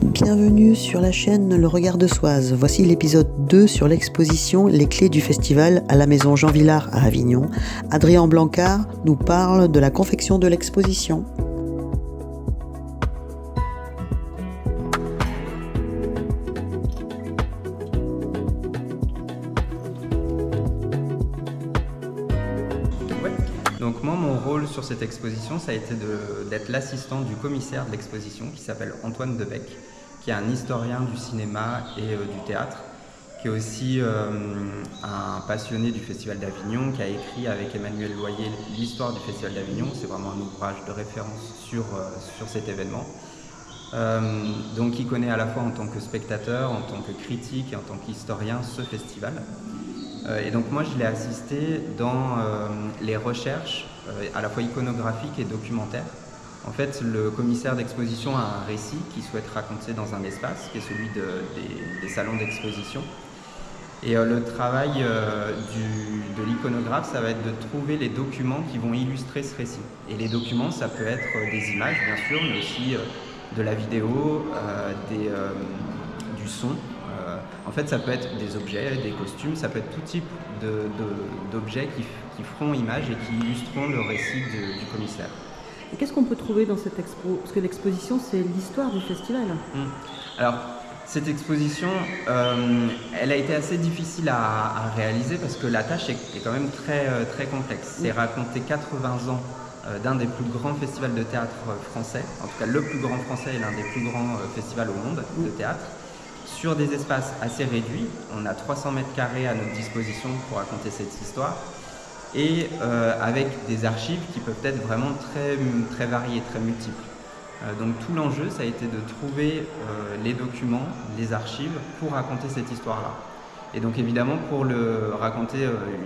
Bienvenue sur la chaîne Le Regard de Soise. Voici l'épisode 2 sur l'exposition Les clés du festival à la maison Jean Villard à Avignon. Adrien Blancard nous parle de la confection de l'exposition. Donc moi, mon rôle sur cette exposition, ça a été d'être l'assistant du commissaire de l'exposition qui s'appelle Antoine Debec, qui est un historien du cinéma et du théâtre, qui est aussi un passionné du Festival d'Avignon, qui a écrit avec Emmanuel Loyer l'histoire du Festival d'Avignon. C'est vraiment un ouvrage de référence sur cet événement. Donc il connaît à la fois en tant que spectateur, en tant que critique et en tant qu'historien ce festival. Et donc moi je l'ai assisté dans les recherches à la fois iconographiques et documentaires. En fait, le commissaire d'exposition a un récit qu'il souhaite raconter dans un espace qui est celui des salons d'exposition. Et le travail de l'iconographe, ça va être de trouver les documents qui vont illustrer ce récit. Et les documents, ça peut être des images bien sûr, mais aussi de la vidéo, du son. En fait, ça peut être des objets, des costumes, ça peut être tout type d'objets qui feront image et qui illustreront le récit du commissaire. Et qu'est-ce qu'on peut trouver dans cette expo? Parce que l'exposition, c'est l'histoire du festival. Alors, cette exposition, elle a été assez difficile à réaliser parce que la tâche est quand même très complexe. C'est raconter 80 ans d'un des plus grands festivals de théâtre français, en tout cas le plus grand français et l'un des plus grands festivals au monde de théâtre, sur des espaces assez réduits. On a 300 mètres carrés à notre disposition pour raconter cette histoire et avec des archives qui peuvent être vraiment très variées, très multiples. Donc tout l'enjeu, ça a été de trouver les documents, les archives pour raconter cette histoire-là. Et donc évidemment, pour raconter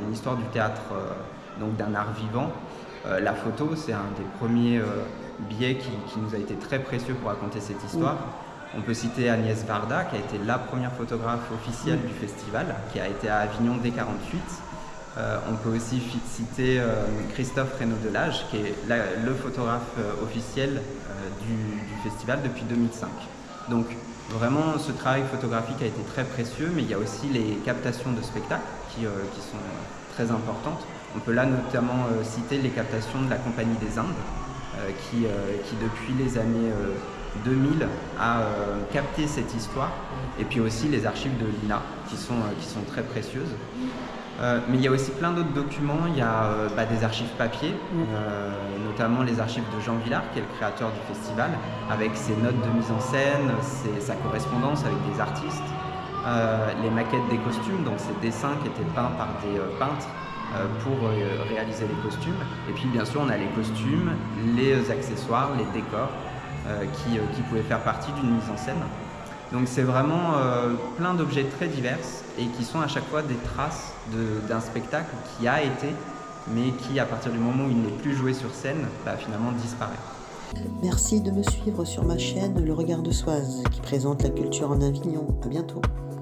une histoire du théâtre, donc d'un art vivant, la photo, c'est un des premiers biais qui nous a été très précieux pour raconter cette histoire. On peut citer Agnès Varda, qui a été la première photographe officielle du festival, qui a été à Avignon dès 1948. On peut aussi citer Christophe Reynaud-Delage, qui est le photographe officiel du festival depuis 2005. Donc vraiment, ce travail photographique a été très précieux, mais il y a aussi les captations de spectacles qui sont très importantes. On peut là notamment citer les captations de la Compagnie des Indes, qui depuis les années 2000 a capté cette histoire, et puis aussi les archives de l'INA qui sont très précieuses. Mais il y a aussi plein d'autres documents. Il y a des archives papier, notamment les archives de Jean Villard, qui est le créateur du festival, avec ses notes de mise en scène, sa correspondance avec des artistes, les maquettes des costumes, donc ces dessins qui étaient peints par des peintres pour réaliser les costumes. Et puis bien sûr on a les costumes, les accessoires, les décors qui pouvaient faire partie d'une mise en scène. Donc c'est vraiment plein d'objets très divers et qui sont à chaque fois des traces d'un spectacle qui a été, mais qui à partir du moment où il n'est plus joué sur scène, finalement disparaît. Merci de me suivre sur ma chaîne Le Regard de Soise qui présente la culture en Avignon. À bientôt.